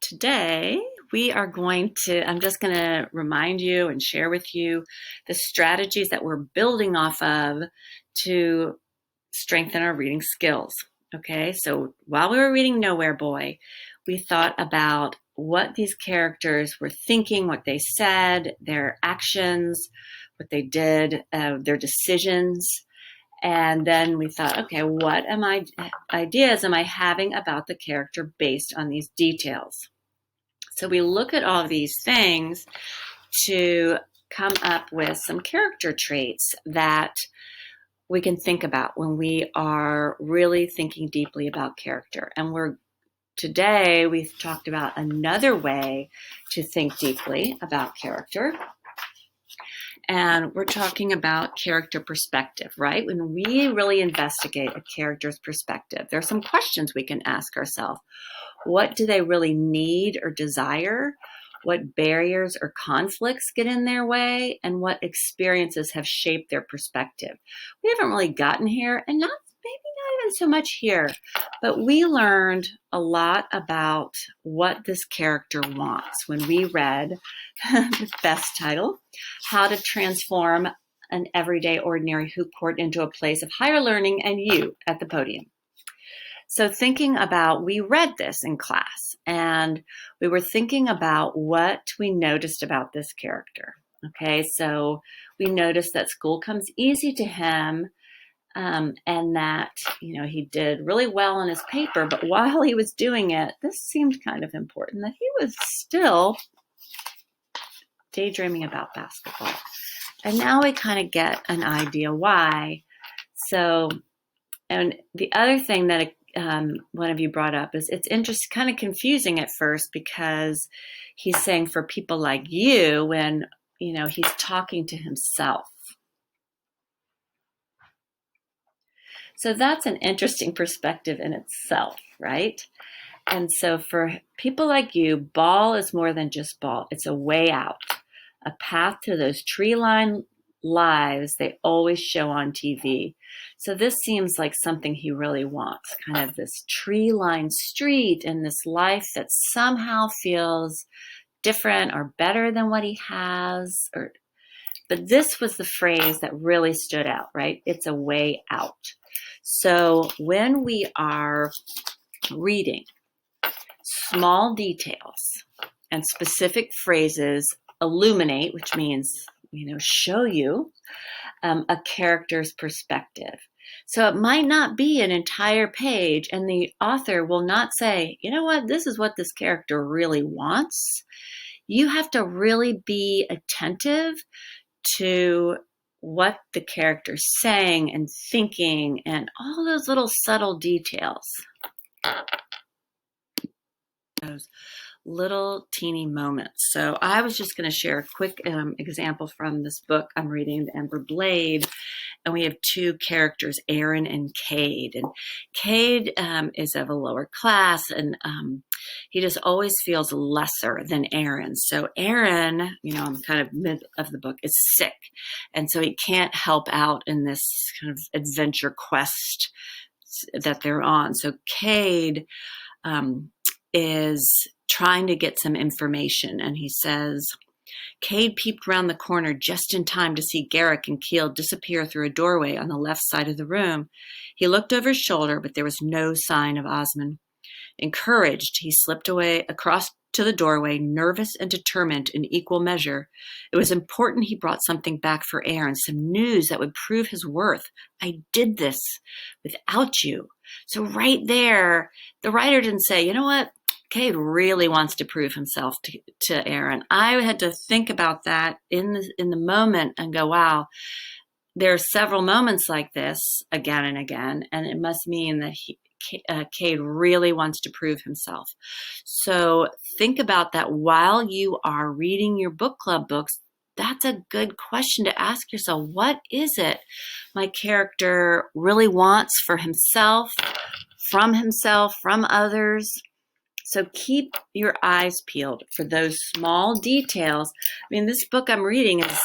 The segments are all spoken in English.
Today we are going to, I'm just going to remind you and share with you the strategies that we're building off of to strengthen our reading skills. Okay, so while we were reading Nowhere Boy, we thought about what these characters were thinking, what they said, their actions, what they did, their decisions. And then we thought, okay, what ideas am I having about the character based on these details? So we look at all of these things to come up with some character traits that we can think about when we are really thinking deeply about character. And today we've talked about another way to think deeply about character. And we're talking about character perspective, right? When we really investigate a character's perspective, there are some questions we can ask ourselves. What do they really need or desire? What barriers or conflicts get in their way? And what experiences have shaped their perspective? We haven't really gotten here, and maybe not even so much here, but we learned a lot about what this character wants when we read the best title, How to Transform an Everyday Ordinary Hoop Court into a Place of Higher Learning and You at the Podium. So thinking about, we read this in class and we were thinking about what we noticed about this character. Okay, so we noticed that school comes easy to him, and that, he did really well on his paper, but while he was doing it, this seemed kind of important, that he was still daydreaming about basketball. And now we kind of get an idea why. So, and the other thing that one of you brought up is it's interesting, kind of confusing at first, because he's saying for people like you when, he's talking to himself. So that's an interesting perspective in itself, right? And so for people like you, ball is more than just ball. It's a way out, a path to those tree-lined lives they always show on TV. So this seems like something he really wants, kind of this tree-lined street and this life that somehow feels different or better than what he has. But this was the phrase that really stood out, right? It's a way out. So when we are reading, small details and specific phrases illuminate, which means, show you a character's perspective. So it might not be an entire page, and the author will not say, you know what, this is what this character really wants. You have to really be attentive to what the character's saying and thinking and all those little subtle details. Those little teeny moments. So I was just going to share a quick example from this book I'm reading, The Ember Blade. And we have two characters, Aaron and Cade. And Cade is of a lower class, and he just always feels lesser than Aaron. So Aaron, I'm kind of mid of the book, is sick. And so he can't help out in this kind of adventure quest that they're on. So Cade is trying to get some information, and he says, Cade peeped round the corner just in time to see Garrick and Keel disappear through a doorway on the left side of the room. He looked over his shoulder, but there was no sign of Osmond. Encouraged, he slipped away across to the doorway, nervous and determined in equal measure. It was important he brought something back for Aaron, some news that would prove his worth. I did this without you. So right there, the writer didn't say, you know what? Cade really wants to prove himself to Aaron. I had to think about that in the moment and go, wow, there are several moments like this again and again, and it must mean that Cade really wants to prove himself. So think about that while you are reading your book club books. That's a good question to ask yourself. What is it my character really wants for himself, from others? So keep your eyes peeled for those small details. I mean, this book I'm reading is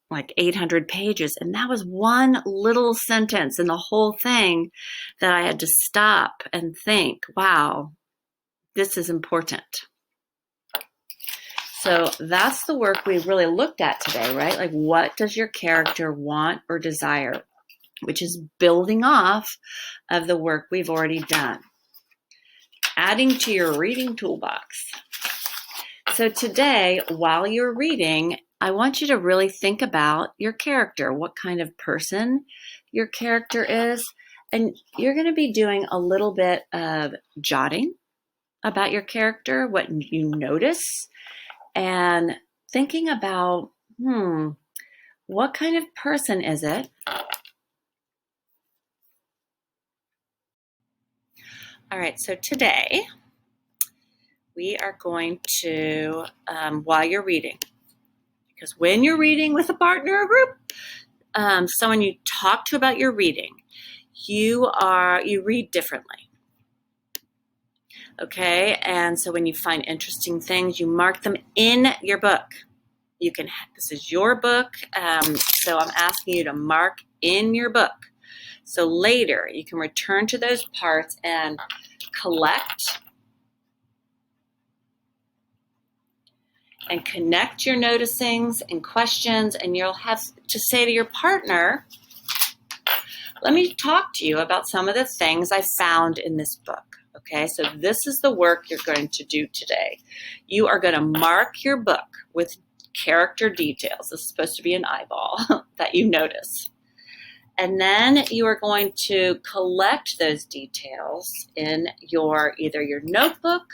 like 800 pages, and that was one little sentence in the whole thing that I had to stop and think, wow, This is important. So that's the work we really looked at today, right? Like, what does your character want or desire? Which is building off of the work we've already done. Adding to your reading toolbox. So today, while you're reading, I want you to really think about your character, what kind of person your character is. And you're going to be doing a little bit of jotting about your character, what you notice, and thinking about, what kind of person is it? All right, so today we are going to, while you're reading, because when you're reading with a partner or group, someone you talk to about your reading, you read differently. Okay, and so when you find interesting things, you mark them in your book. This is your book, so I'm asking you to mark in your book. So later you can return to those parts and collect and connect your noticings and questions, and you'll have to say to your partner, let me talk to you about some of the things I found in this book. Okay, so this is the work you're going to do today. You are going to mark your book with character details. This is supposed to be an eyeball that you notice. And then you are going to collect those details in either your notebook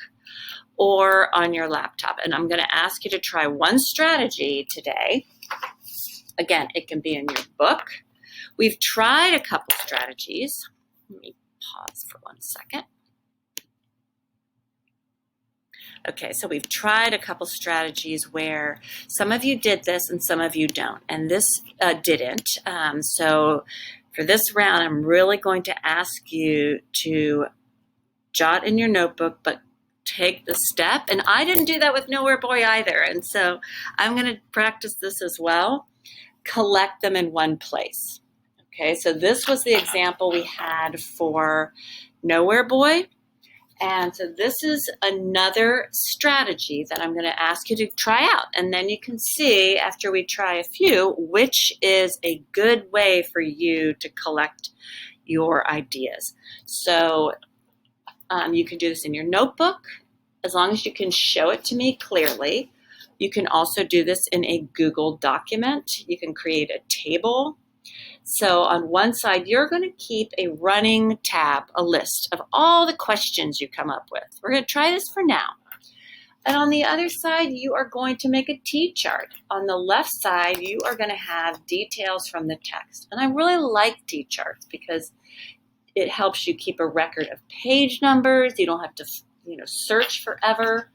or on your laptop. And I'm going to ask you to try one strategy today. Again, it can be in your book. We've tried a couple strategies. Let me pause for 1 second. Okay, so we've tried a couple strategies where some of you did this and some of you don't, and this didn't. So for this round, I'm really going to ask you to jot in your notebook, but take the step. And I didn't do that with Nowhere Boy either, and so I'm going to practice this as well. Collect them in one place. Okay, so this was the example we had for Nowhere Boy. And so this is another strategy that I'm going to ask you to try out. And then you can see, after we try a few, which is a good way for you to collect your ideas. So you can do this in your notebook, as long as you can show it to me clearly. You can also do this in a Google document. You can create a table. So on one side, you're going to keep a running tab, a list of all the questions you come up with. We're going to try this for now. And on the other side, you are going to make a T-chart. On the left side, you are going to have details from the text. And I really like T-charts because it helps you keep a record of page numbers. You don't have to, search forever.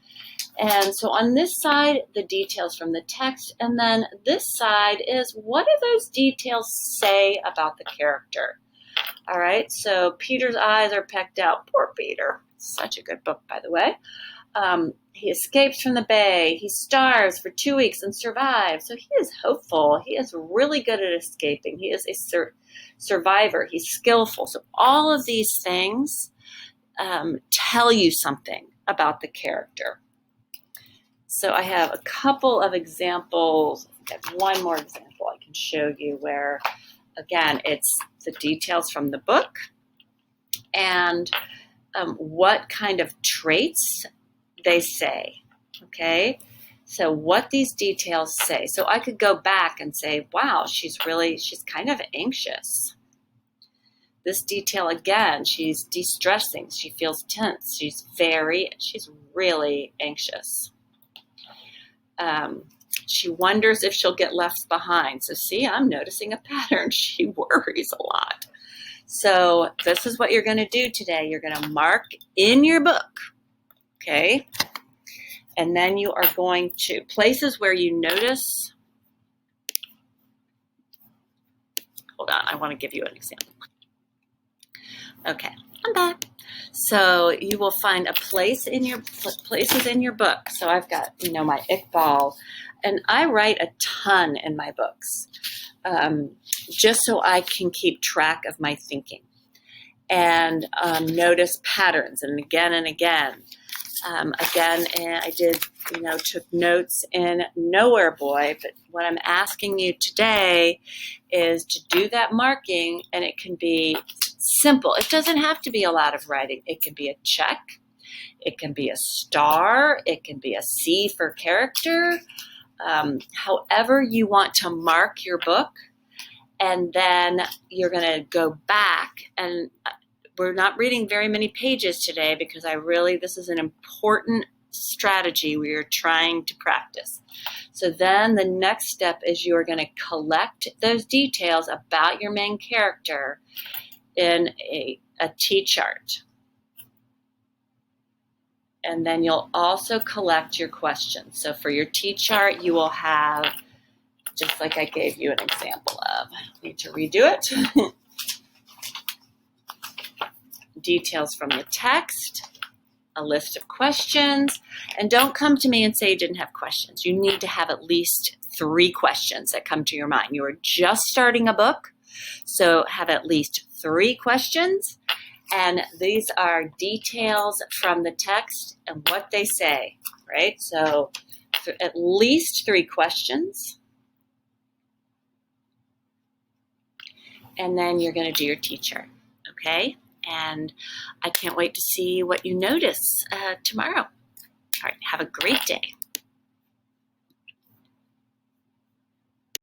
And so on this side, the details from the text, and then this side is, what do those details say about the character? All right, so Peter's eyes are pecked out. Poor Peter. Such a good book, by the way. He escapes from the bay. He starves for 2 weeks and survives. So he is hopeful. He is really good at escaping. He is a survivor. He's skillful. So all of these things tell you something about the character. So I have a couple of examples. I have one more example I can show you where, again, it's the details from the book and what kind of traits they say, okay? So what these details say. So I could go back and say, wow, she's kind of anxious. This detail, again, she's de-stressing. She feels tense. She's really anxious. She wonders if she'll get left behind. So see, I'm noticing a pattern. She worries a lot. So this is what you're going to do today. You're going to mark in your book, okay? And then you are going to places where you notice. Hold on, I want to give you an example. Okay, I'm back. So you will find a places in your book. So I've got, my Iqbal, and I write a ton in my books, just so I can keep track of my thinking and notice patterns and again and again. Again, and I did, took notes in Nowhere Boy, but what I'm asking you today is to do that marking, and it can be simple. It doesn't have to be a lot of writing. It can be a check. It can be a star. It can be a C for character. However you want to mark your book, and then you're going to go back, and we're not reading very many pages today because this is an important strategy we are trying to practice. So then the next step is you're going to collect those details about your main character in a T-chart. And then you'll also collect your questions. So for your T-chart, you will have, just like I gave you an example of, I need to redo it. Details from the text, a list of questions, and don't come to me and say you didn't have questions. You need to have at least 3 questions that come to your mind. You are just starting a book, so have at least 3 questions, and these are details from the text and what they say, right? So at least 3 questions, and then you're going to do your T-chart, okay? And I can't wait to see what you notice tomorrow. All right, have a great day.